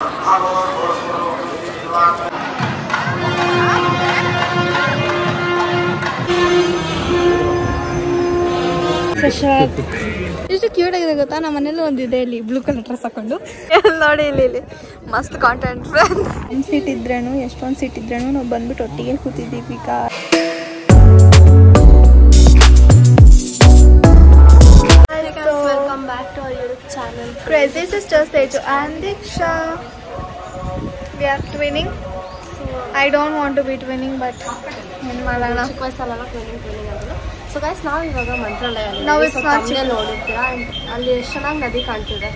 ಎಷ್ಟು ಕ್ಯೂಟ್ ಆಗಿದೆ ಗೊತ್ತಾ. ನಮ್ಮ ಮನೇಲಿ ಒಂದಿದೆ ಇಲ್ಲಿ ಬ್ಲೂ ಕಲರ್ ಡ್ರೆಸ್ ಹಾಕೊಂಡು ನೋಡಿ ಇಲ್ಲಿ ಮಸ್ತ್ ಕಾಂಟೆಂಟ್ ಫ್ರೆಂಡ್ಸ್. ಒಂದು ಸೀಟ್ ಇದ್ರೇನು ಎಷ್ಟೊಂದು ಸೀಟ್ ಇದ್ರೇನು ನಾವು ಬಂದ್ಬಿಟ್ಟು ಒಟ್ಟಿಗೆ ಕೂತಿದ್ದೀವಿ ಈಗ. Welcome back to our YouTube channel. Crazy Sisters Teju and Diksha. We are twinning. I don't want to be twinning, but ಏನು ಮಾಡೋಣ. ಚಿಕ್ಕ ವಯಸ್ಸಲ್ಲೆಲ್ಲ ಟ್ರೈನಿಂಗ್ ಅಂದರು. ಸೊ ಗೈಸ್ ನಾವು ಇವಾಗ ಮಂತ್ರಾಲಯ ನೋಡಿರ್ತೀರಾ. ಅಲ್ಲಿ ಎಷ್ಟು ಚೆನ್ನಾಗಿ ನದಿ ಕಾಣ್ತಿದೆ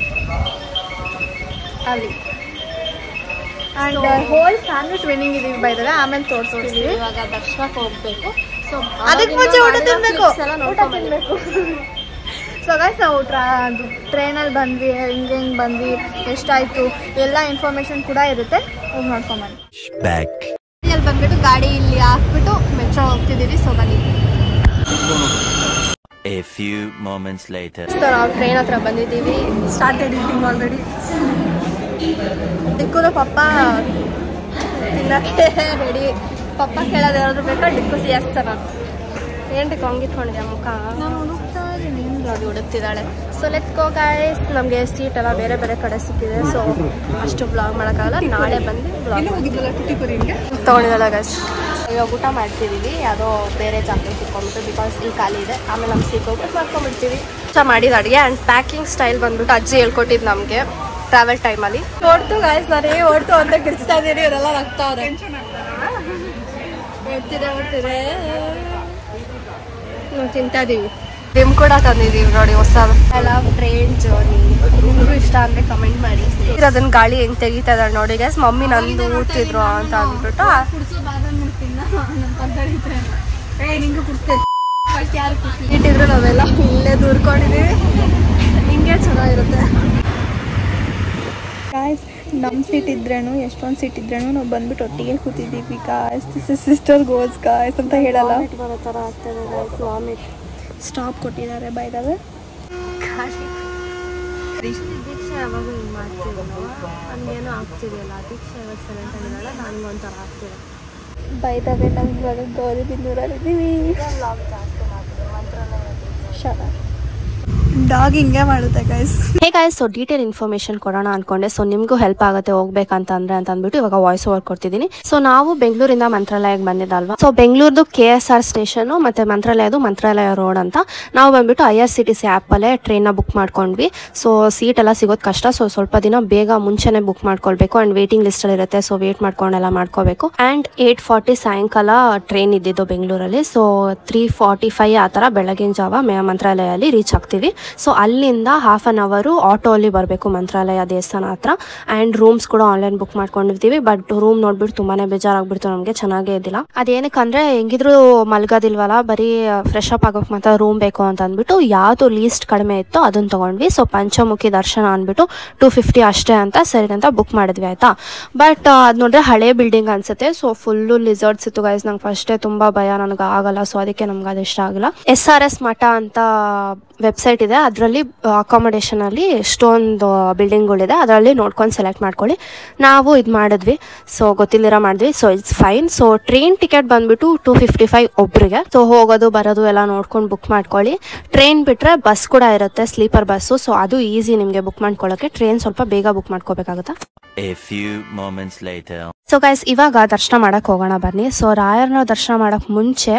ಅಲ್ಲಿ. ಆ್ಯಂಡ್ ಹೋಲ್ ಫ್ಯಾಮಿಲಿ ಟ್ವಿನ್ನಿಂಗ್ ಇದೀವಿ ಬೈ ದ ವೇ. ಆಮೇಲೆ ತೋರಿಸ್ತೀವಿ. ಇವಾಗ ದರ್ಶನಕ್ಕೆ ಹೋಗ್ಬೇಕು. ಸೊ ಅದಕ್ಕೆ ಮುಂಚೆ ಊಟ ತಿನ್ಬೇಕು. ನೋಡ್ಕೊಬೇಕು. ಸೊ ಗೈಸ್ ನಾವು ಟ್ರೈನಲ್ಲಿ ಬಂದ್ವಿ, ಹಿಂಗೆ ಬಂದ್ವಿ, ಎಷ್ಟಾಯಿತು ಎಲ್ಲ ಇನ್ಫಾರ್ಮೇಷನ್ ಕೂಡ ಇರುತ್ತೆ. ಹೋಗಿ ನೋಡ್ಕೊಂಬನ್ನಿ. ಇಲ್ಲಿ ಬಂದ್ಬಿಟ್ಟು ಗಾಡಿ ಇಲ್ಲಿ ಹಾಕ್ಬಿಟ್ಟು ಮೆಟ್ರೋ ಹೋಗ್ತಿದ್ದೀವಿ. ಸೊ ಬನ್ನಿ. A few moments later. So ನಾವು ಟ್ರೈನ್ ಹತ್ರ ಬಂದಿದ್ದೀವಿ. Started eating already. ಡಿಕ್ಕುದ ಪಪ್ಪ ತಿನ್ನಕ್ಕೆ ರೆಡಿ. ಪಪ್ಪ ಕೇಳೋದು ಯಾರಾದ್ರೂ ಬೇಕಾ? ಡಿಕ್ಕು ಸಿಸ್ತಾರ. ಏನಕ್ಕೆ ಹಂಗಿಟ್ಕೊಂಡಿದ್ಯಾ ಮುಖ? ನಾನು ಹುಡುಕ್ತಾ ಇದ್ದೀನಿ. ನೋಡಿ ಹುಡುಕ್ತಿದ್ದಾಳೆ. So let's go guys. ನಮಗೆ ಸೀಟ್ ಎಲ್ಲ ಬೇರೆ ಬೇರೆ ಕಡೆ ಸಿಕ್ಕಿದೆ. ಸೊ ಅಷ್ಟು ಬ್ಲಾಗ್ ಮಾಡೋಕ್ಕಾಗಲ್ಲ. ನಾಳೆ ಬಂದು ಬ್ಲಾಗ್ ತೊಗೊಂಡಿದ್ದಾಳೆ ಗೈಸ್. ಇವಾಗ ಊಟ ಮಾಡ್ತಿದ್ದೀವಿ. ಯಾವುದೋ ಬೇರೆ ಜಾಗದಲ್ಲಿ ಸಿಕ್ಕೊಂಡ್ಬಿಟ್ಟು ಬಿಕಾಸ್ ಇಲ್ಲಿ ಖಾಲಿ ಇದೆ. ಆಮೇಲೆ ನಮ್ಮ ಸೀಟ್ ಹೋಗ್ಬಿಟ್ಟು ಮಾಡ್ಕೊಂಡ್ಬಿಡ್ತೀವಿ. ಇಷ್ಟ ಮಾಡಿದ ಅಡುಗೆ ಆ್ಯಂಡ್ ಪ್ಯಾಕಿಂಗ್ ಸ್ಟೈಲ್ ಬಂದ್ಬಿಟ್ಟು ಅಜ್ಜಿ ಹೇಳ್ಕೊಟ್ಟಿದ್ದು ನಮಗೆ ಟ್ರಾವೆಲ್ ಟೈಮಲ್ಲಿ. ಹೊಡ್ತು ಗಾಯ್ಸ್, ನಾನೇ ಹೊಡ್ತು ಅಂತ ಕಿರ್ಚ್ತಾ ಇದ್ದೀನಿ. ಇವರೆಲ್ಲ ನಗ್ತಾವ್ರೆ. ಹೊಡ್ತಿದೆ ನಾವು ತಿಂತಾ ಇದೀವಿ. ನಿಮ್ ಕೂಡ ತಂದಿದ್ದೀವಿ ನೋಡಿ ಹೊಸ. I love train journey. ನಿಮಗೂ ಇಷ್ಟ ಅಂದರೆ ಕಮೆಂಟ್ ಮಾಡಿ. ಅದನ್ನ ಗಾಳಿ ಹೆಂಗ್ ತೆಗಿತಾ ಇದ್ದಾಳೆ ನೋಡಿ ಗೈಸ್. ಮಮ್ಮಿ ನಂದು ಊಡ್ತಿದ್ರು ಅಂತ ಅಂದ್ಬಿಟ್ಟು ಇಟ್ಟಿದ್ರು. ನಾವೆಲ್ಲ ಇಲ್ಲೇ ದೂರ್ಕೊಂಡಿದ್ದೀವಿ. ಹಿಂಗೆ ಚೆನ್ನಾಗಿರುತ್ತೆ ಗಾಯ್ಸ್. ನಮ್ಮ ಸೀಟ್ ಇದ್ರೇನು ಎಷ್ಟೊಂದು ಸೀಟ್ ಇದ್ರೇನು ನಾವು ಬಂದ್ಬಿಟ್ಟು ಒಟ್ಟಿಗೆ ಕೂತಿದ್ದೀವಿ guys. This is sister goals guys ಅಂತ ಹೇಳಲ್ಲ. ಬರೋ ಥರ ಆಗ್ತದೆ ಗೈಸ್. ವಾಮಿಟ್ ಸ್ಟಾಪ್ ಕೊಟ್ಟಿದ್ದಾರೆ ಬೈ ದ ವೇ. ದೀಕ್ಷೆ ಯಾವಾಗ ಹಿಂಗೆ ಮಾಡ್ತೀವಿ ನಾವು. ಹಂಗೇನೋ ಆಗ್ತಿದೆಯಲ್ಲ. ದೀಕ್ಷೆ ಯಾವಾಗ ಸೈಲೆಂಟ್ ಆಗಿದ್ದಾಳೆ. ನನಗೊಂಥರ ಆಗ್ತಿದೆ ಬೈ ದ ವೇ. ನಮ್ಮ ಇವಾಗ ಗೌರಿಬಿದನೂರಲ್ಲಿದ್ದೀವಿ. ಬ್ಲಾಗ್ ಜಾಸ್ತಿ ಮಾಡ್ತೀವಿ. ಮಂತ್ರಾಲಯ ಡಾಗ್ ಹಿಂಗೆ ಮಾಡುತ್ತೆ guys. Hey guys, so detail information ಕೊಡೋಣ ಅನ್ಕೊಂಡೆ. ಸೊ ನಿಮಗೂ ಹೆಲ್ಪ್ ಆಗುತ್ತೆ ಹೋಗ್ಬೇಕಂತಂದ್ರೆ ಅಂತ ಅಂದ್ಬಿಟ್ಟು ಇವಾಗ ವಾಯ್ಸ್ ಓವರ್ ಕೊಡ್ತಿದ್ದೀನಿ. ಸೊ ನಾವು ಬೆಂಗಳೂರಿಂದ ಮಂತ್ರಾಲಯಕ್ಕೆ ಬಂದಿದ್ದಲ್ವಾ. ಸೊ ಬೆಂಗಳೂರ್ದು KSR ಸ್ಟೇಷನ್ ಮತ್ತೆ ಮಂತ್ರಾಲಯ ರೋಡ್ ಅಂತ. ನಾವು ಬಂದ್ಬಿಟ್ಟು IRCTC ಆ್ಯಪಲ್ಲೇ ಟ್ರೈನ್ನ ಬುಕ್ ಮಾಡ್ಕೊಂಡ್ವಿ. ಸೊ ಸೀಟ್ ಎಲ್ಲ ಸಿಗೋದು ಕಷ್ಟ. ಸೊ ಸ್ವಲ್ಪ ದಿನ ಬೇಗ ಮುಂಚೆನೆ ಬುಕ್ ಮಾಡ್ಕೊಳ್ಬೇಕು. ಆ್ಯಂಡ್ ವೇಟಿಂಗ್ ಲಿಸ್ಟಲ್ಲಿ ಇರುತ್ತೆ. ಸೊ ವೇಟ್ ಮಾಡ್ಕೊಂಡೆಲ್ಲ ಮಾಡ್ಕೋಬೇಕು. ಆ್ಯಂಡ್ 8:40 ಸಾಯಂಕಾಲ ಟ್ರೈನ್ ಇದ್ದಿದ್ದು ಬೆಂಗಳೂರಲ್ಲಿ. ಸೊ 3:45 ಆ ಥರ ಬೆಳಗಿನ ಜಾವ ಮಂತ್ರಾಲಯಲ್ಲಿ ರೀಚ್ ಆಗ್ತೀವಿ. ಸೊ ಅಲ್ಲಿಂದ ಹಾಫ್ ಅನ್ ಅವರು ಆಟೋ ಅಲ್ಲಿ ಬರಬೇಕು ಮಂತ್ರಾಲಯ ದೇವಸ್ಥಾನ ಹತ್ರ. ಆ್ಯಂಡ್ ರೂಮ್ಸ್ ಕೂಡ ಆನ್ಲೈನ್ ಬುಕ್ ಮಾಡ್ಕೊಂಡಿರ್ತೀವಿ. ಬಟ್ ರೂಮ್ ನೋಡ್ಬಿಟ್ಟು ತುಂಬಾನೇ ಬೇಜಾರಾಗ್ಬಿಡ್ತು ನಮಗೆ. ಚೆನ್ನಾಗೇ ಇದ್ದಿಲ್ಲ. ಅದೇನಕ್ಕಂದ್ರೆ ಹೆಂಗಿದ್ರು ಮಲ್ಗೋದಿಲ್ವಲ್ಲ, ಬರೀ ಫ್ರೆಶ್ ಅಪ್ ಆಗೋಕೆ ಮಾತ್ರ ರೂಮ್ ಬೇಕು ಅಂತ ಅಂದ್ಬಿಟ್ಟು ಯಾವುದು ಲೀಸ್ಟ್ ಕಡಿಮೆ ಇತ್ತು ಅದನ್ನ ತೊಗೊಂಡ್ವಿ. ಸೊ ಪಂಚಮುಖಿ ದರ್ಶನ ಅಂದ್ಬಿಟ್ಟು 250 ಅಷ್ಟೇ ಅಂತ ಸರಿ ಅಂತ ಬುಕ್ ಮಾಡಿದ್ವಿ ಆಯ್ತಾ. ಬಟ್ ಅದು ನೋಡಿದ್ರೆ ಹಳೆ ಬಿಲ್ಡಿಂಗ್ ಅನ್ಸುತ್ತೆ. ಸೊ ಫುಲ್ಲು ಲಿಸರ್ಟ್ಸ್ ಇತ್ತು ಗೈಸ್. ನಂಗೆ ಫಸ್ಟೇ ತುಂಬ ಭಯ, ನನಗೆ ಆಗಲ್ಲ. ಸೊ ಅದಕ್ಕೆ ನಮ್ಗೆ ಅದು ಇಷ್ಟ ಆಗಿಲ್ಲ. SRS ಮಠ ಅಂತ ವೆಬ್ಸೈಟ್ ಇದೆ. ಅದರಲ್ಲಿ ಅಕಾಮಡೇಷನ್ ಅಲ್ಲಿ ಎಷ್ಟೊಂದು ಬಿಲ್ಡಿಂಗ್ಗಳಿದೆ. ಅದರಲ್ಲಿ ನೋಡ್ಕೊಂಡು ಸೆಲೆಕ್ಟ್ ಮಾಡ್ಕೊಳ್ಳಿ. ನಾವು ಇದು ಮಾಡಿದ್ವಿ. ಸೊ ಗೊತ್ತಿಲ್ಲದಿರ ಮಾಡಿದ್ವಿ. So it's fine. So train ticket ಬಂದ್ಬಿಟ್ಟು 255 ಒಬ್ರಿಗೆ. ಸೊ ಹೋಗೋದು ಬರೋದು ಎಲ್ಲ ನೋಡ್ಕೊಂಡು ಬುಕ್ ಮಾಡ್ಕೊಳ್ಳಿ. ಟ್ರೈನ್ ಬಿಟ್ರೆ ಬಸ್ ಕೂಡ ಇರುತ್ತೆ, ಸ್ಲೀಪರ್ ಬಸ್ಸು. ಸೊ ಅದು ಈಸಿ ನಿಮಗೆ ಬುಕ್ ಮಾಡ್ಕೊಳ್ಳೋಕೆ. ಟ್ರೈನ್ ಸ್ವಲ್ಪ ಬೇಗ ಬುಕ್ ಮಾಡ್ಕೋಬೇಕಾಗುತ್ತೆ. A few moments later. So guys, ಇವಾಗ ದರ್ಶನ ಮಾಡಕ್ಕೆ ಹೋಗೋಣ ಬನ್ನಿ. ಸೊ ರಾಯರನ್ನ ದರ್ಶನ ಮಾಡೋಕ್ಕೆ ಮುಂಚೆ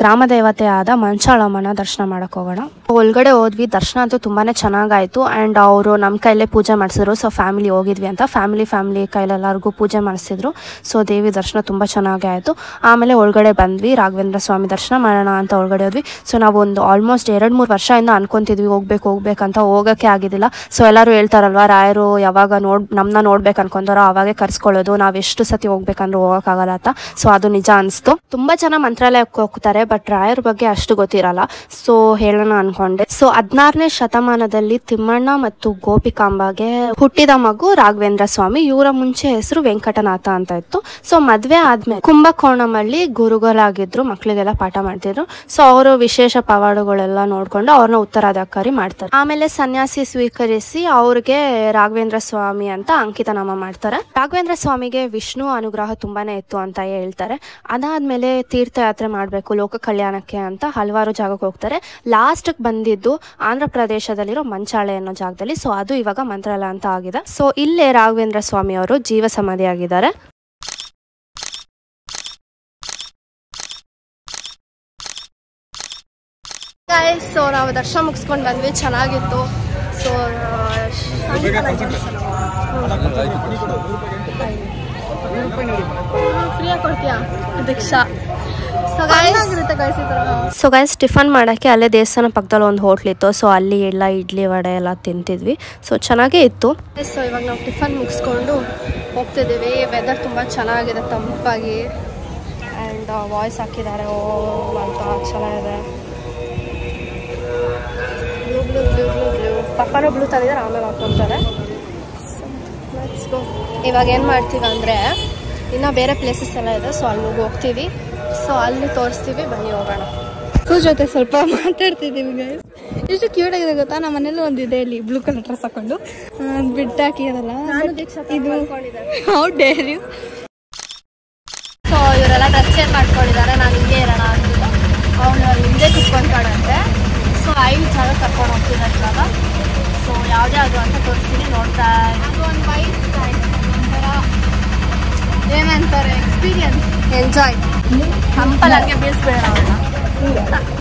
ಗ್ರಾಮ ದೇವತೆ ಆದ ಮಂಚಾಳಮ್ಮನ ದರ್ಶನ ಮಾಡಕ್ಕೆ ಹೋಗೋಣ. ಒಳಗಡೆ ಹೋದ್ವಿ. ದರ್ಶನ ಅಂತೂ ತುಂಬಾ ಚೆನ್ನಾಗಾಯಿತು. ಆ್ಯಂಡ್ ಅವರು ನಮ್ಮ ಕೈಲೇ ಪೂಜೆ ಮಾಡಿಸಿದ್ರು. ಸೊ ಫ್ಯಾಮಿಲಿ ಹೋಗಿದ್ವಿ ಅಂತ ಫ್ಯಾಮಿಲಿ ಕೈಲೆಲ್ಲರಿಗೂ ಪೂಜೆ ಮಾಡಿಸಿದ್ರು. ಸೊ ದೇವಿ ದರ್ಶನ ತುಂಬ ಚೆನ್ನಾಗಿ ಆಯಿತು. ಆಮೇಲೆ ಒಳಗಡೆ ಬಂದ್ವಿ. ರಾಘವೇಂದ್ರ ಸ್ವಾಮಿ ದರ್ಶನ ಮಾಡೋಣ ಅಂತ ಒಳಗಡೆ ಹೋದ್ವಿ. ಸೊ ನಾವು ಒಂದು ಆಲ್ಮೋಸ್ಟ್ 2-3 ವರ್ಷದಿಂದ ಅನ್ಕೊತಿದ್ವಿ ಹೋಗ್ಬೇಕಂತ, ಹೋಗೋಕ್ಕೆ ಆಗಿದ್ದಿಲ್ಲ. ಸೊ ಎಲ್ಲರೂ ಹೇಳ್ತಾರಲ್ವ, ರಾಯರು ಯಾವಾಗ ನಮ್ಮನ್ನ ನೋಡ್ಬೇಕು ಅನ್ಕೊಂತಾರೋ ಅವಾಗೆ ಕರ್ಸ್ಕೊಳ್ಳೋದು. ನಾವು ಎಷ್ಟು ಎಷ್ಟು ಸತಿ ಹೋಗ್ಬೇಕಂದ್ರೆ ಹೋಗೋಕ್ಕಾಗಲ್ಲ ಅಂತ. ಸೊ ಅದು ನಿಜ ಅನಿಸ್ತು. ತುಂಬ ಜನ ಮಂತ್ರಾಲಯಕ್ಕೆ ಹೋಗ್ತಾರೆ, ಬಟ್ ರಾಯರ ಬಗ್ಗೆ ಅಷ್ಟು ಗೊತ್ತಿರಲ್ಲ. ಸೊ ಹೇಳೋಣ ಅನ್ಕೊಂಡೆ. ಸೊ 16ನೇ ಶತಮಾನದಲ್ಲಿ ತಿಮ್ಮಣ್ಣ ಮತ್ತು ಗೋಪಿಕಾಂಬಾಗೆ ಹುಟ್ಟಿದ ಮಗು ರಾಘವೇಂದ್ರ ಸ್ವಾಮಿ. ಇವರ ಮುಂಚೆ ಹೆಸರು ವೆಂಕಟನಾಥ ಅಂತ ಇತ್ತು. ಸೊ ಮದ್ವೆ ಆದ್ಮೇಲೆ ಕುಂಭಕೋಣಮಲ್ಲಿ ಗುರುಗಳಾಗಿದ್ರು, ಮಕ್ಳಿಗೆಲ್ಲ ಪಾಠ ಮಾಡ್ತಿದ್ರು. ಸೊ ಅವರು ವಿಶೇಷ ಪವಾಡಗಳೆಲ್ಲ ನೋಡ್ಕೊಂಡು ಅವ್ರನ್ನ ಉತ್ತರಾಧಿಕಾರಿ ಮಾಡ್ತಾರೆ. ಆಮೇಲೆ ಸನ್ಯಾಸಿ ಸ್ವೀಕರಿಸಿ ಅವ್ರಿಗೆ ರಾಘವೇಂದ್ರ ಸ್ವಾಮಿ ಅಂತ ಅಂಕಿತನಾಮ ಮಾಡ್ತಾರೆ. ರಾಘವೇಂದ್ರ ಸ್ವಾಮಿಗೆ ವಿಷ್ಣು ಅನುಗ್ರಹ ತುಂಬಾನೇ ಇತ್ತು ಅಂತ ಹೇಳ್ತಾರೆ. ಅದಾದ್ಮೇಲೆ ತೀರ್ಥಯಾತ್ರೆ ಮಾಡ್ಬೇಕು ಲೋಕ ಕಲ್ಯಾಣಕ್ಕೆ ಅಂತ ಹಲವಾರು ಜಾಗಕ್ಕೆ ಹೋಗ್ತಾರೆ. ಲಾಸ್ಟ್ ಬಂದಿದ್ದು ಆಂಧ್ರ ಪ್ರದೇಶದಲ್ಲಿರೋ ಮಂಚಾಳೆ ಅನ್ನೋ ಜಾಗದಲ್ಲಿ. ಸೊ ಅದು ಇವಾಗ ಮಂತ್ರಾಲಯ ಅಂತ ಆಗಿದೆ. ಸೊ ಇಲ್ಲೇ ರಾಘವೇಂದ್ರ ಸ್ವಾಮಿ ಅವರು ಜೀವ ಸಮಾಧಿ ಆಗಿದ್ದಾರೆ. ಸೊ ನಾವು ದರ್ಶನ ಮುಗಿಸ್ಕೊಂಡು ಬಂದ್ವಿ, ಚೆನ್ನಾಗಿತ್ತು. ಸೊ ಫ್ರೀಯಾಗಿ ಕೊಡ್ತೀಯಾ ದೀಕ್ಷಾ? ಸೊ ಗೈಸ್ ಟಿಫನ್ ಮಾಡೋಕ್ಕೆ ಅಲ್ಲೇ ದೇವಸ್ಥಾನ ಪಕ್ಕದಲ್ಲಿ ಒಂದು ಹೋಟ್ಲ್ ಇತ್ತು. ಸೊ ಅಲ್ಲಿ ಎಲ್ಲ ಇಡ್ಲಿ ವಡೆ ಎಲ್ಲ ತಿಂತಿದ್ವಿ. ಸೊ ಚೆನ್ನಾಗೇ ಇತ್ತು. ಸೊ ಇವಾಗ ನಾವು ಟಿಫನ್ ಮುಗಿಸ್ಕೊಂಡು ಹೋಗ್ತಿದ್ದೀವಿ. ವೆದರ್ ತುಂಬ ಚೆನ್ನಾಗಿದೆ, ತಂಪಾಗಿ. ಆ್ಯಂಡ್ ವಾಯ್ಸ್ ಹಾಕಿದ್ದಾರೆ ಓ ಅಂತ ಚೆನ್ನಾಗಿದೆ. Blue blue blue blue blue ಪಪ್ಪನೂ ಬ್ಲೂ ತಂದಿದ್ದಾರೆ, ಆಮೇಲೆ ಹಾಕ್ಕೊತಾರೆ. ಇವಾಗ ಏನು ಮಾಡ್ತೀವಿ ಅಂದರೆ ಇನ್ನೂ ಬೇರೆ ಪ್ಲೇಸಸ್ ಎಲ್ಲ ಇದೆ. ಸೊ ಅಲ್ಲಿಗೆ ಹೋಗ್ತೀವಿ. ಸೊ ಅಲ್ಲಿ ತೋರಿಸ್ತೀವಿ, ಬನ್ನಿ ಹೋಗೋಣ. ಜೊತೆ ಸ್ವಲ್ಪ ಮಾತಾಡ್ತಿದ್ದೀವಿ ಗೈಸ್. ಎಷ್ಟು ಕ್ಯೂಟ್ ಆಗಿದೆ ಗೊತ್ತಾ? ನಮ್ಮ ಮನೇಲಿ ಒಂದಿದೆ ಇಲ್ಲಿ ಬ್ಲೂ ಕಲರ್ ಡ್ರೆಸ್ ಹಾಕೊಂಡು ಬಿಟ್ಟು ಹಾಕಿರಲ್ಲ ಇದು. How dare you? ಸೊ ಇವರೆಲ್ಲ ಡ್ರೆಸ್ ಚೇಂಜ್ ಮಾಡ್ಕೊಂಡಿದ್ದಾರೆ. ನಾನು ಹಿಂಗೆ ಇರೋಣ ಅಂತ ಅವನು ಹಿಂದೆ ಕುತ್ಕೊಂಡ್ಕೊಂಡಂತೆ. ಸೊ 5 ಜನ ಕರ್ಕೊಂಡು ಹೋಗ್ತಿದ್ದಾರೆ ಇವಾಗ. ಸೊ ಯಾವುದೇ ಅದು ಅಂತ ತೋರಿಸ್ತೀನಿ, ನೋಡ್ತಾ ಅದು ಒಂದು ವೈಟ್ ಒಂಥರ ಏನಂತಾರೆ ಎಕ್ಸ್ಪೀರಿಯನ್ಸ್, ಎಂಜಾಯ್. ಹಂಪಲ್ ಹಂಗೆ ಬೀಳ್ಸ್ಬೇಡ ಅವ್ರನ್ನ.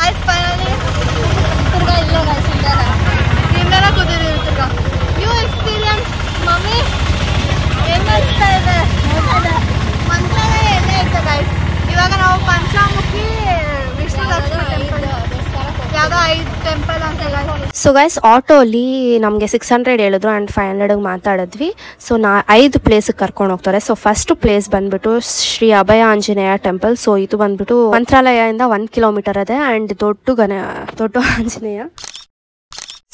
ಆಯ್ತು ಫೈನಲಿ ತಿರ್ಗಾ ಇಲ್ಲೇ ಗೈಸ್ ಹಿಂದೆಲ್ಲ ಕೂತಿದ್ದೀವಿ. ತಿರ್ಗಾ ನ್ಯೂ ಎಕ್ಸ್ಪೀರಿಯನ್ಸ್. ಮಮ್ಮಿ ಏನು ಅನಿಸ್ತಾ ಇದೆ? ಮಂತ್ರಾಲಯ ಎಲ್ಲೇ ಐತೆ ಗೈಸ್. ಇವಾಗ ನಾವು ಪಂಚಮುಖಿ ವಿಷ್ಣು ಲಕ್ಷ್ಮಿ ಟೆಂಪಲ್ ಯಾವುದೋ 5 ಟೆಂಪಲ್ ಅಂತ ಗೈಸ್. ಸೊ ಗೈಸ್ ಆಟೋಲಿ ನಮಗೆ 600 ಹೇಳಿದ್ರು ಆ್ಯಂಡ್ 500 ಮಾತಾಡಿದ್ವಿ. ಸೊ 5 ಪ್ಲೇಸಿಗೆ ಕರ್ಕೊಂಡು ಹೋಗ್ತಾರೆ. ಸೊ ಫಸ್ಟ್ ಪ್ಲೇಸ್ ಬಂದ್ಬಿಟ್ಟು ಶ್ರೀ ಅಭಯ ಆಂಜನೇಯ ಟೆಂಪಲ್. ಸೊ ಇದು ಬಂದ್ಬಿಟ್ಟು ಮಂತ್ರಾಲಯದಿಂದ 1 ಕಿಲೋಮೀಟರ್ ಇದೆ ಆ್ಯಂಡ್ ದೊಡ್ಡ ಆಂಜನೇಯ.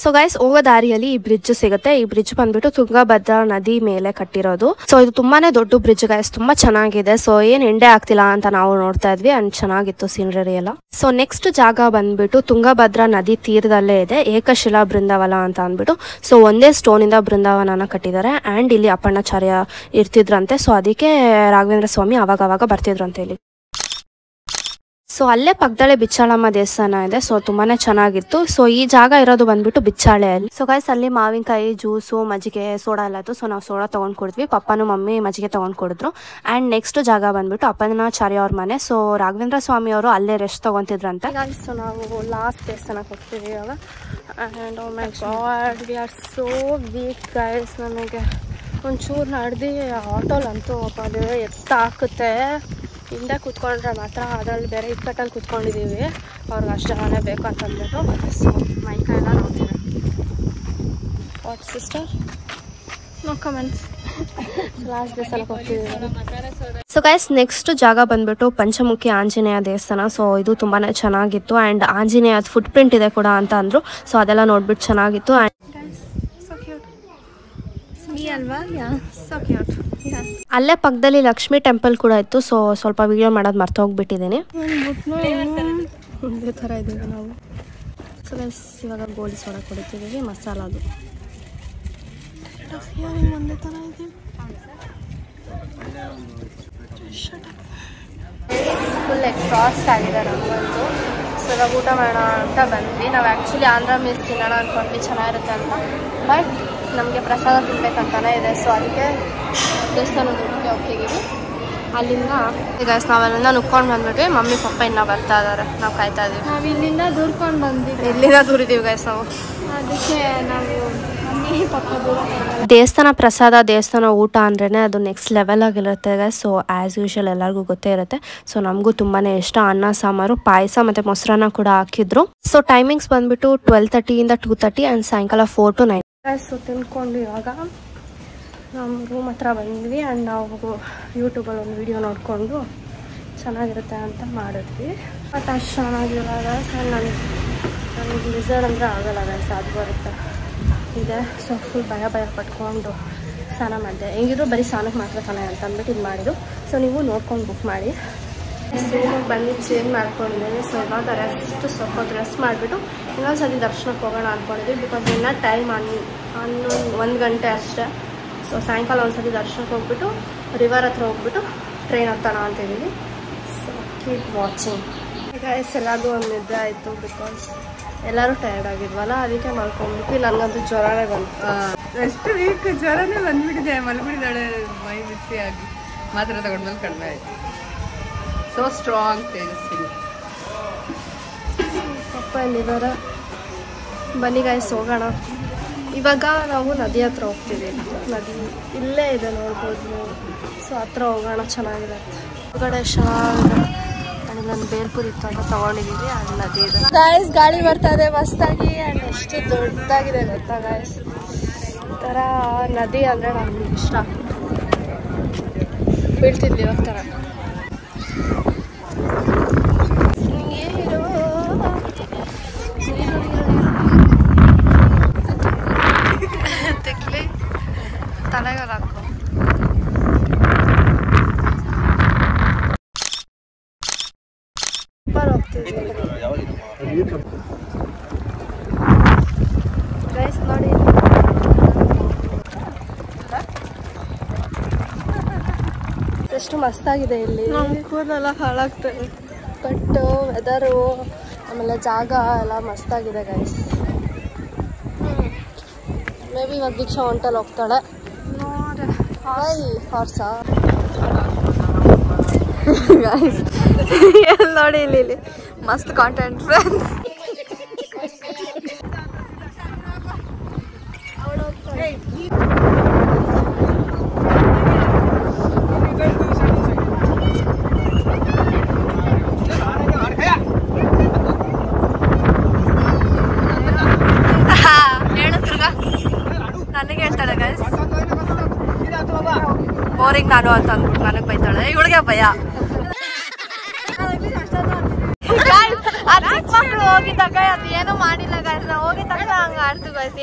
ಸೊ ಗೈಸ್ ಹೋಗೋ ದಾರಿಯಲ್ಲಿ ಈ ಬ್ರಿಡ್ಜ್ ಸಿಗುತ್ತೆ. ಈ ಬ್ರಿಡ್ಜ್ ಬಂದ್ಬಿಟ್ಟು ತುಂಗಭದ್ರಾ ನದಿ ಮೇಲೆ ಕಟ್ಟಿರೋದು. ಸೊ ಇದು ತುಂಬಾನೇ ದೊಡ್ಡ ಬ್ರಿಡ್ಜ್ ಗೈಸ್, ತುಂಬಾ ಚೆನ್ನಾಗಿದೆ. ಸೊ ಏನ್ ಎಂಡೆ ಆಗ್ತಿಲ್ಲ ಅಂತ ನಾವು ನೋಡ್ತಾ ಇದ್ವಿ ಅಂಡ್ ಚೆನ್ನಾಗಿತ್ತು ಸೀನರಿ ಎಲ್ಲ. ಸೊ ನೆಕ್ಸ್ಟ್ ಜಾಗ ಬಂದ್ಬಿಟ್ಟು ತುಂಗಭದ್ರಾ ನದಿ ತೀರದಲ್ಲೇ ಇದೆ ಏಕಶಿಲಾ ಬೃಂದಾವನ ಅಂತ ಅಂದ್ಬಿಟ್ಟು. ಸೊ ಒಂದೇ ಸ್ಟೋನ್ ಇಂದ ಬೃಂದಾವನನ ಕಟ್ಟಿದ್ದಾರೆ ಅಂಡ್ ಇಲ್ಲಿ ಅಪ್ಪಣ್ಣಾಚಾರ್ಯ ಇರ್ತಿದ್ರಂತೆ. ಸೊ ಅದಕ್ಕೆ ರಾಘವೇಂದ್ರ ಸ್ವಾಮಿ ಅವಾಗ ಬರ್ತಿದ್ರಂತೆ ಇಲ್ಲಿ. ಸೊ ಅಲ್ಲೇ ಪಕ್ಕದಲ್ಲೇ ಬಿಚ್ಚಾಳಮ್ಮ ದೇವಸ್ಥಾನ ಇದೆ. ಸೊ ತುಂಬಾನೇ ಚೆನ್ನಾಗಿತ್ತು. ಸೊ ಈ ಜಾಗ ಇರೋದು ಬಂದ್ಬಿಟ್ಟು ಬಿಚ್ಚಾಳೆಯಲ್ಲಿ. ಸೊ ಗೈಸ್ ಅಲ್ಲಿ ಮಾವಿನಕಾಯಿ ಜ್ಯೂಸು ಮಜ್ಜಿಗೆ ಸೋಡಾ ಎಲ್ಲ ಇತ್ತು. ಸೊ ನಾವು ಸೋಡಾ ತಗೊಂಡ್ ಕೊಡ್ತೀವಿ, ಪಪ್ಪನು ಮಮ್ಮಿ ಮಜ್ಜಿಗೆ ತಗೊಂಡ್ ಕೊಡಿದ್ರು. ಅಂಡ್ ನೆಕ್ಸ್ಟ್ ಜಾಗ ಬಂದ್ಬಿಟ್ಟು ಅಪ್ಪಣ್ಣಾಚಾರ್ಯ ಅವ್ರ ಮನೆ. ಸೊ ರಾಘವೇಂದ್ರ ಸ್ವಾಮಿ ಅವರು ಅಲ್ಲೇ ರೆಸ್ಟ್ ತಗೊಂತಿದ್ರಂತೆ. ಸೊ ನಾವು ಲಾಸ್ಟ್ ದೇವಸ್ಥಾನಕ್ಕೆ ಹೋಗ್ತೀವಿ ಇವಾಗ. And oh my god we are so weak guys. ನನಗೆ ಒಂಚೂರು ನಡೆದು ಆಟೋಲಂತೂ ಅದು ಎತ್ತ ಹಾಕುತ್ತೆ. ಹಿಂದೆ ಕೂತ್ಕೊಂಡ್ರೆ ಮಾತ್ರ, ಅದರಲ್ಲಿ ಬೇರೆ ಇಕ್ಕಟ್ಟಲ್ಲಿ ಕೂತ್ಕೊಂಡಿದ್ದೀವಿ. ಅವ್ರಿಗೆ ಅಷ್ಟು ಜನನೇ ಬೇಕು ಅಂತಂದ್ಬಿಟ್ಟು. ಸೊ ಮೈಕ ಎಲ್ಲ ನೋಡ್ತೀವಿ. What sister? No comments. Last ದೇವಸ್ಥಾನಕ್ಕೆ ಹೋಗ್ತಿದ್ದೀವಿ. ಸೊ ಗೈಸ್ ನೆಕ್ಸ್ಟ್ ಜಾಗ ಬಂದ್ಬಿಟ್ಟು ಪಂಚಮುಖಿ ಆಂಜನೇಯ ದೇವಸ್ಥಾನ. ಸೊ ಇದು ತುಂಬಾ ಚೆನ್ನಾಗಿತ್ತು ಆ್ಯಂಡ್ ಆಂಜನೇಯದ ಫುಟ್ ಪ್ರಿಂಟ್ ಇದೆ ಕೂಡ ಅಂತ ಅಂದರು. ಸೊ ಅದೆಲ್ಲ ನೋಡ್ಬಿಟ್ಟು ಚೆನ್ನಾಗಿತ್ತು. ಅಲ್ಲೇ ಪಕ್ಕದಲ್ಲಿ ಲಕ್ಷ್ಮಿ ಟೆಂಪಲ್ ಕೂಡ ಇತ್ತು. ಸೊ ಸ್ವಲ್ಪ ವಿಡಿಯೋ ಮಾಡೋದು ಮರ್ತು ಹೋಗ್ಬಿಟ್ಟಿದ್ದೀನಿ. ಇದೇ ಥರ ಇದ್ದೀವಿ ನಾವು. ಸೊ ಗೈಸ್ ಇವಾಗ ಗೋಳಿ ಸೋಡಾ ಕುಡಿತಿದ್ದೀವಿ, ಮಸಾಲದು ಒಂದೇ ಥರ ಇದೆ. ಫುಲ್ ಎಕ್ಸಾಸ್ಟ್ ಆಗಿದೆ ನಮಗಂತೂ. ಸೊ ಇವಾಗ ಊಟ ಮಾಡೋಣ ಅಂತ ಬಂದ್ವಿ. ನಾವು ಆ್ಯಕ್ಚುಲಿ ಆಂಧ್ರ ಮಿಸ್ ತಿನ್ನೋಣ ಅಂದ್ಕೊಂಡ್ವಿ, ಚೆನ್ನಾಗಿರುತ್ತೆ ಅಂತ. ಬಟ್ ನಮಗೆ ಪ್ರಸಾದ ತಿನ್ಬೇಕಂತಾನೆ ಇದೆ. ಸೊ ಅದಕ್ಕೆ ದೇವಸ್ಥಾನಕ್ಕೆ ಹೋಗ್ತಿದ್ದೀವಿ. ಅಲ್ಲಿಂದ ಗೈಸ್ ನಾವೆಲ್ಲ ನುಕ್ಕೊಂಡು ಬಂದ್ಬಿಟ್ವಿ. ಮಮ್ಮಿ ಪಪ್ಪ ಇನ್ನೂ ಬರ್ತಾ ಇದ್ದಾರೆ, ನಾವು ಕಾಯ್ತಾ ಇದೀವಿ. ನಾವು ಇಲ್ಲಿಂದ ದೂರ್ಕೊಂಡು ಬಂದ್ವಿ. ಇಲ್ಲಿಂದ ದೂರಿದ್ದೀವಿ ಗೈಸ್ ನಾವು. ಅದಕ್ಕೆ ನಾವು ಮಮ್ಮಿ ಪಪ್ಪ ದೂರ. ದೇವಸ್ಥಾನ ಪ್ರಸಾದ, ದೇವಸ್ಥಾನ ಊಟ ಅಂದ್ರೇ ಅದು ನೆಕ್ಸ್ಟ್ ಲೆವೆಲ್ ಆಗಿರುತ್ತೆ ಗೈಸ್. ಸೊ ಆ್ಯಸ್ ಯೂಶುವಲ್ ಎಲ್ಲರಿಗೂ ಗೊತ್ತೇ ಇರುತ್ತೆ. ಸೊ ನಮಗೂ ತುಂಬಾ ಇಷ್ಟ. ಅನ್ನ ಸಾಂಬಾರು, ಪಾಯಸ ಮತ್ತು ಮೊಸರನ್ನ ಕೂಡ ಹಾಕಿದ್ರು. ಸೊ ಟೈಮಿಂಗ್ಸ್ ಬಂದ್ಬಿಟ್ಟು 12:30 ಇಂದ 2:30 ಆ್ಯಂಡ್ ಸಾಯಂಕಾಲ 4 to 9. ಸೊ ತಿನ್ಕೊಂಡು ಇವಾಗ ನಮ್ಮ ರೂಮ್ ಹತ್ರ ಬಂದ್ವಿ ಆ್ಯಂಡ್ ನಾವು ಯೂಟ್ಯೂಬಲ್ಲಿ ಒಂದು ವಿಡಿಯೋ ನೋಡಿಕೊಂಡು ಚೆನ್ನಾಗಿರುತ್ತೆ ಅಂತ ಮಾಡಿದ್ವಿ. ಬಟ್ ಅಷ್ಟು ಚೆನ್ನಾಗಿಲ್ಲ ಗೈಸ್. ನನಗೆ ಲಿಸರ್ಡ್ ಅಂದರೆ ಆಗಲ್ಲ ಗೈಸ್, ಅದು ಬರುತ್ತೆ ಇದೆ. ಸೊ ಫುಲ್ ಭಯ ಪಟ್ಕೊಂಡು ಸ್ನಾನ ಮಾಡಿದೆ. ಹೆಂಗಿದ್ರು ಬರೀ ಸ್ನಾನಕ್ಕೆ ಮಾತ್ರ ತಾನೆ ಅಂತ ಅಂದ್ಬಿಟ್ಟು ಇದು ಮಾಡಿದ್ದು. ಸೊ ನೀವು ನೋಡ್ಕೊಂಡು ಬುಕ್ ಮಾಡಿ. ರೂಮಿಗೆ ಬಂದು ಚೇಂಜ್ ಮಾಡ್ಕೊಂಡಿದ್ದೀನಿ. ಸೊ ಇವಾಗ ಸ್ವಲ್ಪ ರೆಸ್ಟ್ ಮಾಡಿಬಿಟ್ಟು ಇನ್ನೊಂದ್ಸತಿ ದರ್ಶನಕ್ಕೆ ಹೋಗೋಣ ಅಂದ್ಕೊಂಡಿದ್ವಿ. ಬಿಕಾಸ್ ಇನ್ನೂ ಟೈಮ್ 1 ಗಂಟೆ ಅಷ್ಟೇ. ಸೊ ಸಾಯಂಕಾಲ ಒಂದ್ಸತಿ ದರ್ಶನಕ್ಕೆ ಹೋಗ್ಬಿಟ್ಟು ರಿವರ್ ಹತ್ರ ಹೋಗ್ಬಿಟ್ಟು ಟ್ರೈನ್ ಹತ್ತೋಣ ಅಂತಿದ್ದೀವಿ. So keep watching. ಗೈಸ್ ಎಲ್ಲರಿಗೂ ಒಂದು ನಿದ್ದೆ ಆಯಿತು. ಬಿಕಾಸ್ ಎಲ್ಲರೂ ಟಯರ್ಡ್ ಆಗಿದ್ವಲ್ಲ, ಅದಕ್ಕೆ ಮಲ್ಕೊಂಡ್ಬಿಟ್ಟು ನನಗಂತೂ ಜ್ವರನೇ ಬಂತು. ಎಷ್ಟು ವೀಕ್ ಜ್ವರನೇ ಬಂದ್ಬಿಟ್ಟಿದೆ. ಮಲ್ಬಿಟ್ಟಿದ್ದಾಳೆ ಮೈ ಬಿಸಿಯಾಗಿ. ಮಾತ್ರ ತಗೊಂಡ್ಮೇಲೆ ಕಡಿಮೆ ಆಯಿತು. So strong Tejaswini. ಪಪ್ಪ ಎಲ್ಲಿದ್ದಾರೆ? ಬನ್ನಿ ಗೈಸ್ ಹೋಗೋಣ. ಇವಾಗ ನಾವು ನದಿ ಹತ್ರ ಹೋಗ್ತೀವಿ. ನದಿ ಇಲ್ಲೇ ಇದೆ, ನೋಡ್ಬೋದು ನೀವು. ಸೊ ಹತ್ರ ಹೋಗೋಣ, ಚೆನ್ನಾಗಿರುತ್ತೆ. ಹೊರಗಡೆ ನಾನು ಬೇಲ್ಪುರಿ ಇತ್ತು ಅಂತ ತೊಗೊಂಡಿದ್ದೀವಿ. ಅಲ್ಲಿ ನದಿ ಇದೆ ಗಾಯ್ಸ್. ಗಾಳಿ ಬರ್ತಾ ಇದೆ ಮಸ್ತಾಗಿ. ಆ್ಯಂಡ್ ಎಷ್ಟು ದೊಡ್ಡದಾಗಿದೆ ಗೊತ್ತಾ ಗಾಯ್ಸ್. ಈ ಥರ ನದಿ ಅಂದರೆ ನಮ್ಗೆ ಇಷ್ಟ. ಬೀಳ್ತಿದ್ವಿ ಇವಾಗ ಥರ. ತಿಕ್ಲಿ ತಲೆಗೆ ಹಾಕು. ಗೈಸ್ ನೋಡಿ ಎಷ್ಟು ಮಸ್ತಾಗಿದೆ ಇಲ್ಲಿ. ಕೂದಲೆಲ್ಲ ಹಾಳಾಗ್ತದೆ. ಬಟ್ ವೆದರು ಆಮೇಲೆ ಜಾಗ ಎಲ್ಲ ಮಸ್ತಾಗಿದೆ ಗೈಸ್. ಮೇ ಬಿ ಇವಾಗ ದೀಕ್ಷಾ ಹೊಂಟಲ್ಲಿ ಹೋಗ್ತಾಳೆ ನೋಡಿ. ಹಾರ್ಸ ನೋಡಿ ಇಲ್ಲಿ ಮಸ್ತ್ ಕಾಂಟೆಂಟ್ ಫ್ರೆಂಡ್ಸ್. ನನಗೆ ಹೇಳ್ತಾಳೆ ಗೈಸ್ ಬೋರಿಂಗ್ ನಾನು ಅಂತ ಅಂದ್ಬಿಟ್ಟು ನನಗೆ ಬೈತಾಳೆ. ಇವಳಿಗೆ ಭಯ. ಮಕ್ಕಳು ಹೋಗಿದ್ದಾಗ ಅದು ಏನೂ ಮಾಡಿಲ್ಲ ಗೈಸ್. ನಾವು ಹೋಗಿದ್ದಾಗ ಹಂಗೆ ಆಡ್ತು ಗೈಸ್.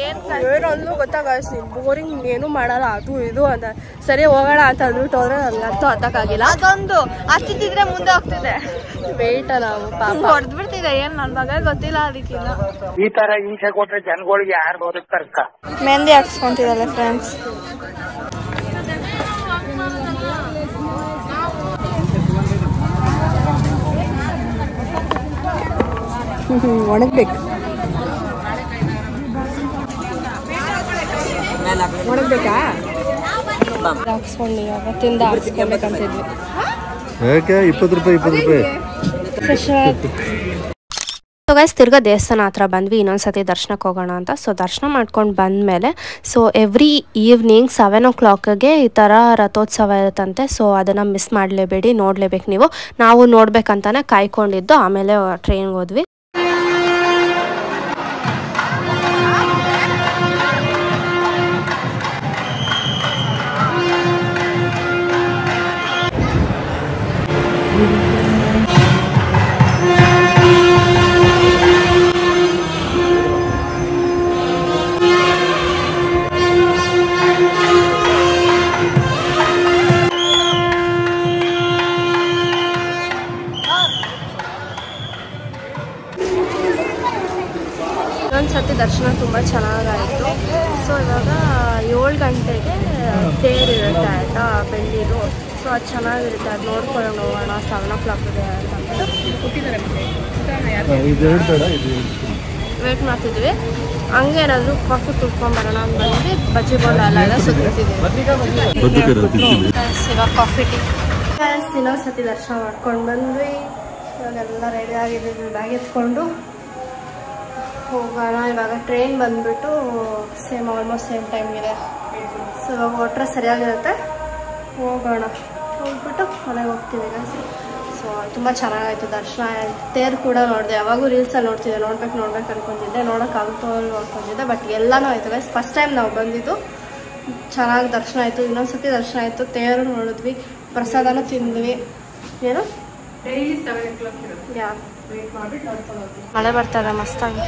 ಏನೊಂದು ಗೊತ್ತಾ ಗೈಸ್, ಬೋರಿಂಗ್ ಏನೂ ಮಾಡಲ್ಲ ಅದು ಇದು ಅಂತ. ಸರಿ ಹೋಗೋಣ ಅಂತ ಅಂದ್ಬಿಟ್ಟು ಹೋದ್ರೆ ನನಗೆ ಹತ್ತಕ್ಕಾಗಿಲ್ಲ. ಅದೊಂದು ಹತ್ತಿದ್ರೆ ಮುಂದೆ ಹೋಗ್ತಿದೆ. ವೇಟ ನಾವು ಪಾಪ ಹೊಡೆದ್ಬಿಡ್ತಿದೆ. ಏನು ನನ್ನ ಬಗ್ಗೆ ಗೊತ್ತಿಲ್ಲ ಅದಕ್ಕಿಲ್ಲ. ಈ ತರ ಹಿಂಸೆ ಕೊಟ್ರೆ ಜನಗಳಿಗೆ ಯಾರು ಬದುಕ್ತಾರಕ್ಕ. ಮೆಹಂದಿ ಹಾಕ್ಸ್ಕೊಂತಿದ್ದಾಳೆ ಫ್ರೆಂಡ್ಸ್. ಒಣಗ್ಬೇಕು. ಒಣಗ್ಬೇಕಾ? ಹಾಕ್ಸ್ಕೊಂಡು ಇವಾಗ ತಿಂದ ಹಾಕ್ಸ್ಕೊಬೇಕಂತಿದ್ವಿ. 20 ರೂಪಾಯಿ. ಸೊ ಗೈಸ್ ತಿರ್ಗಾ ದೇವಸ್ಥಾನ ಹತ್ರ ಬಂದ್ವಿ. ಇನ್ನೊಂದ್ಸತಿ ದರ್ಶನಕ್ಕೆ ಹೋಗೋಣ ಅಂತ. ಸೊ ದರ್ಶನ ಮಾಡ್ಕೊಂಡು ಬಂದಮೇಲೆ ಸೊ ಎವ್ರಿ ಈವ್ನಿಂಗ್ 7 o'clockಗೆ ಈ ಥರ ರಥೋತ್ಸವ ಇರುತ್ತಂತೆ. ಸೊ ಅದನ್ನು ಮಿಸ್ ಮಾಡಲೇಬೇಡಿ, ನೋಡಲೇಬೇಕು ನೀವು. ನಾವು ನೋಡ್ಬೇಕಂತಾನೆ ಕಾಯ್ಕೊಂಡಿದ್ದು. ಆಮೇಲೆ ಟ್ರೈನ್ಗೆ ಹೋದ್ವಿ. ಒಂದ್ಸತಿ ದರ್ಶನ ತುಂಬ ಚೆನ್ನಾಗಾಯಿತು. ಸೊ ಇವಾಗ 7 ಗಂಟೆಗೆ ತೇರಿರುತ್ತೆ ಆಯಿತಾ, ಬೆಳ್ಳಿದು. ಸೊ ಅದು ಚೆನ್ನಾಗಿರುತ್ತೆ. ಅದು ನೋಡ್ಕೊಂಡು ಹೋಗೋಣ. 7 o'clockಗೆ ಅಂತ ವೇಟ್ ಮಾಡ್ತಿದ್ವಿ. ಹಂಗೇನಾದರೂ ಕಾಫಿ ಕುಡ್ಕೊಂಬರೋಣ ಅಂತ ಬಂದ್ವಿ. ಬಜ್ಜಿ ಬೋಂಡ ಎಲ್ಲ ಸುತ್ತಿದ್ದೀವಿ. ಇವಾಗ ಕಾಫಿ ಟೀ ಇನ್ನೊಂದ್ಸತಿ ದರ್ಶನ ಮಾಡ್ಕೊಂಡು ಬಂದ್ವಿ. ಇವಾಗೆಲ್ಲ ರೆಡಿ ಆಗಿದ್ದೀವಿ. ಬ್ಯಾಗ್ ಎತ್ಕೊಂಡು ಹೋಗೋಣ. ಇವಾಗ ಟ್ರೈನ್ ಬಂದುಬಿಟ್ಟು ಆಲ್ಮೋಸ್ಟ್ ಸೇಮ್ ಟೈಮ್ ಇದೆ. ಸೊ ಇವಾಗ ಹೊಟ್ರೆ ಸರಿಯಾಗಿರುತ್ತೆ. ಹೋಗೋಣ. ಹೋಗ್ಬಿಟ್ಟು ಮನೆಗೆ ಹೋಗ್ತೀವಿ ಈಗ. ಸೊ ತುಂಬ ಚೆನ್ನಾಗಾಯಿತು ದರ್ಶನ. ತೇರು ಕೂಡ ನೋಡಿದೆ. ಯಾವಾಗೂ ರೀಲ್ಸಲ್ಲಿ ನೋಡ್ಬೇಕು ಅನ್ಕೊಂಡಿದ್ದೆ. ನೋಡೋಕ್ಕಾಗುತ್ತೋ ನೋಡ್ಕೊಂಡಿದ್ದೆ. ಬಟ್ ಎಲ್ಲನೂ ಆಯಿತು ಗೈಸ್. ಫಸ್ಟ್ ಟೈಮ್ ನಾವು ಬಂದಿದ್ದು. ಚೆನ್ನಾಗಿ ದರ್ಶನ ಆಯಿತು. ಇನ್ನೊಂದ್ಸತಿ ದರ್ಶನ ಆಯಿತು. ತೇರು ನೋಡಿದ್ವಿ, ಪ್ರಸಾದನೂ ತಿಂದ್ವಿ. ಏನು ಡೈಲಿ 7 o'clock ಇರುತ್ತೆ. ಯಾ ವೇಟ್ ಮಾಡಿಬಿಟ್ಟು ನೋಡ್ಕೊಂಡು ಹೋಗ್ತೀವಿ. ಮಳೆ ಬರ್ತದೆ ಮಸ್ತಾಗಿ.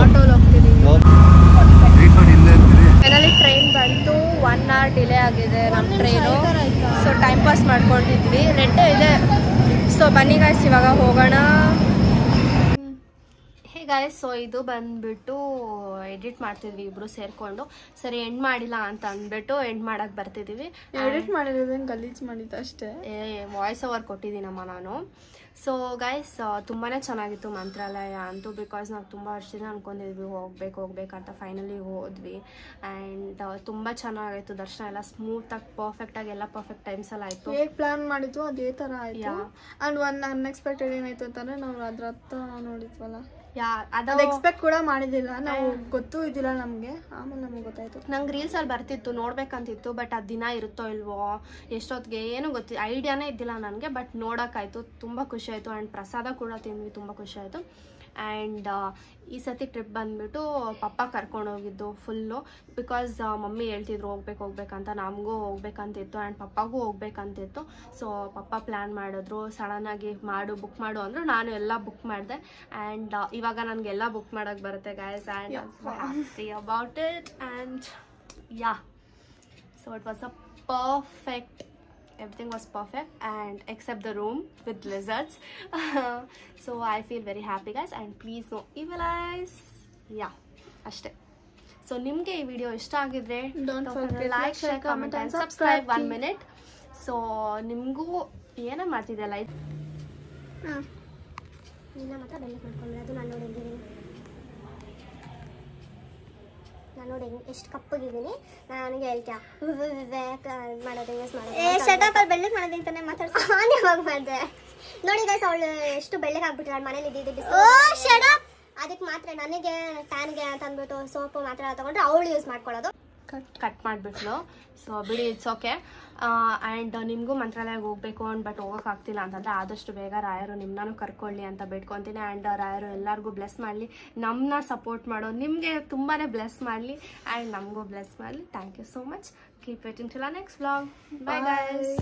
ಆಟೋಲ್ಲಿ ಹೋಗ್ತಿದ್ದೀವಿ. ಫೈನಲಿ ಟ್ರೈನ್ ಬಂತು. 1 hour ಡಿಲೇ ಆಗಿದೆ ನಮ್ಮ ಟ್ರೈನು. ಸೊ ಟೈಮ್ ಪಾಸ್ ಮಾಡ್ಕೊಂಡಿದ್ವಿ. ರೆಡ್ ಇದೆ. ಸೊ ಬನ್ನಿ ಗಾಯ್ಸ್ ಇವಾಗ ಹೋಗೋಣ. ಹೇ ಗಾಯ್ಸ್, ಸೊ ಇದು ಬಂದ್ಬಿಟ್ಟು ಎಡಿಟ್ ಮಾಡ್ತಿದ್ವಿ ಇಬ್ರು ಸೇರ್ಕೊಂಡು. ಸರಿ ಎಂಡ್ ಮಾಡಿಲ್ಲ ಅಂತ ಅಂದ್ಬಿಟ್ಟು ಎಂಡ್ ಮಾಡಕ್ ಬರ್ತಿದೀವಿ. ಎಡಿಟ್ ಮಾಡಿರೋದನ್ನ ಗಲೀಜ್ ಮಾಡಿದ್ದು ಅಷ್ಟೇ. ವಾಯ್ಸ್ ಓವರ್ ಕೊಟ್ಟಿದ್ದೀನಮ್ಮ ನಾನು. ಸೊ ಗೈಸ್ ತುಂಬಾನೇ ಚೆನ್ನಾಗಿತ್ತು ಮಂತ್ರಾಲಯ ಅಂತೂ. ಬಿಕಾಸ್ ನಾವು ತುಂಬ ವರ್ಷದಿಂದ ಅನ್ಕೊಂಡಿದ್ವಿ ಹೋಗ್ಬೇಕಂತ. ಫೈನಲಿ ಹೋದ್ವಿ ಆ್ಯಂಡ್ ತುಂಬ ಚೆನ್ನಾಗಿತ್ತು. ದರ್ಶನ ಎಲ್ಲ ಸ್ಮೂತಾಗಿ ಪರ್ಫೆಕ್ಟಾಗಿ ಎಲ್ಲ ಪರ್ಫೆಕ್ಟ್ ಟೈಮ್ಸಲ್ಲಿ ಆಯಿತು. ಹೇಗೆ ಪ್ಲಾನ್ ಮಾಡಿದ್ವು ಅದೇ ಥರ ಆಯಿತು. ಆ್ಯಂಡ್ ಒಂದು ಅನ್ಎಕ್ಸ್ಪೆಕ್ಟೆಡ್ ಏನಾಯ್ತು ಅಂತಂದರೆ ನಾವು ಅದ್ರ ಹತ್ರ ನೋಡಿದ್ವಲ್ಲ, ಅದು ಎಕ್ಸ್ಪೆಕ್ಟ್ ಕೂಡ ಮಾಡಿದ್ದಿಲ್ಲ ನಾವು. ಗೊತ್ತೂ ಇದ್ದಿಲ್ಲ ನಮಗೆ. ಆಮೇಲೆ ನಮ್ಗೆ ಗೊತ್ತಾಯ್ತು. ನಂಗೆ ರೀಲ್ಸಲ್ಲಿ ಬರ್ತಿತ್ತು, ನೋಡ್ಬೇಕಂತಿತ್ತು. ಬಟ್ ಅದು ದಿನ ಇರುತ್ತೋ ಇಲ್ವೋ ಎಷ್ಟೊತ್ತಿಗೆ ಏನು ಐಡಿಯಾನೇ ಇದ್ದಿಲ್ಲ ನನಗೆ. ಬಟ್ ನೋಡೋಕ್ಕಾಯ್ತು, ತುಂಬ ಖುಷಿ ಆಯಿತು. ಆ್ಯಂಡ್ ಪ್ರಸಾದ ಕೂಡ ತಿಂದ್ವಿ, ತುಂಬ ಖುಷಿ ಆಯಿತು. ಆ್ಯಂಡ್ ಈ ಸತಿ ಟ್ರಿಪ್ ಬಂದುಬಿಟ್ಟು ಪಪ್ಪ ಕರ್ಕೊಂಡೋಗಿದ್ದು ಫುಲ್ಲು. ಬಿಕಾಸ್ ಮಮ್ಮಿ ಹೇಳ್ತಿದ್ರು ಹೋಗ್ಬೇಕಂತ. ನಮಗೂ ಹೋಗ್ಬೇಕಂತಿತ್ತು ಆ್ಯಂಡ್ ಪಪ್ಪಗೂ ಹೋಗ್ಬೇಕಂತಿತ್ತು. ಸೊ ಪಪ್ಪ ಪ್ಲ್ಯಾನ್ ಮಾಡಿದ್ರು, ಸಡನ್ನಾಗಿ ಬುಕ್ ಮಾಡು ಅಂದರು. ನಾನು ಎಲ್ಲ ಬುಕ್ ಮಾಡಿದೆ ಆ್ಯಂಡ್ ಇವಾಗ ನನಗೆಲ್ಲ ಬುಕ್ ಮಾಡೋಕ್ಕೆ ಬರುತ್ತೆ guys. And happy about it. And yeah, so it was a perfect, everything was perfect and except the room with lizards. So I feel very happy guys, and please no evil eyes. Yeah, ashte. So nimge ee video ishta agidre Don't forget like, share, comment and subscribe. 1 minute. So nimgu ಏನ ಮಾಡ್ತಿದ್ದೆ like ನೀನು ಮಾತ್ರ ಬೆಲ್ಲ ಮಾಡ್ಕೊಂಡ್ರೆ ಅದು ನಾನು ನೋಡಿದ್ದೀನಿ. ನಾನು ನೋಡಿ ಎಷ್ಟು ಕಪ್ಪಗಿದ್ದೀನಿ. ನನಗೆ ಹೇಳ್ತೀಯ ಮಾಡೋದು ಯೂಸ್ ಮಾಡೋದು ಶಟಪಲ್ಲಿ ಬೆಳ್ಳಗೆ ಮಾಡೋದು ಅಂತಾನೆ ಮಾತಾಡ್ತೀನಿ. ನಾನು ಯಾವಾಗ ಮಾಡಿದೆ ನೋಡಿ ಗೈಸ್, ಅವಳು ಎಷ್ಟು ಬೆಳ್ಳಗೆ ಆಗ್ಬಿಟ್ಟಿದ್ದಾಳೆ. ಮನೇಲಿ ಇದ್ದಿದ್ದು ಅದಕ್ಕೆ ಮಾತ್ರ ನನಗೆ ಟ್ಯಾನ್ಗೆ ಅಂತ ಅಂದ್ಬಿಟ್ಟು ಸೋಪು ಮಾತ್ರ ತಗೊಂಡ್ರೆ ಅವಳು ಯೂಸ್ ಮಾಡ್ಕೊಳ್ಳೋದು. ಕಟ್ ಮಾಡಿಬಿಟ್ಲು. ಸೊ ಬಿಡಿ, ಇಟ್ಸ್ ಓಕೆ. ಆ್ಯಂಡ್ ನಿಮಗೂ ಮಂತ್ರಾಲಯಕ್ಕೆ ಹೋಗಬೇಕು ಬಟ್ ಹೋಗೋಕ್ಕಾಗ್ತಿಲ್ಲ ಅಂತಂದರೆ ಆದಷ್ಟು ಬೇಗ ರಾಯರು ನಿಮ್ಮನ್ನೂ ಕರ್ಕೊಳ್ಳಿ ಅಂತ ಬೇಡ್ಕೊತೀನಿ. ಆ್ಯಂಡ್ ರಾಯರು ಎಲ್ಲರಿಗೂ ಬ್ಲೆಸ್ ಮಾಡಲಿ. ನಮ್ಮನ್ನ ಸಪೋರ್ಟ್ ಮಾಡೋ ನಿಮಗೆ ತುಂಬಾ ಬ್ಲೆಸ್ ಮಾಡಲಿ ಆ್ಯಂಡ್ ನಮಗೂ ಬ್ಲೆಸ್ ಮಾಡಲಿ. Thank you so much. Keep waiting till next vlog. Bye guys.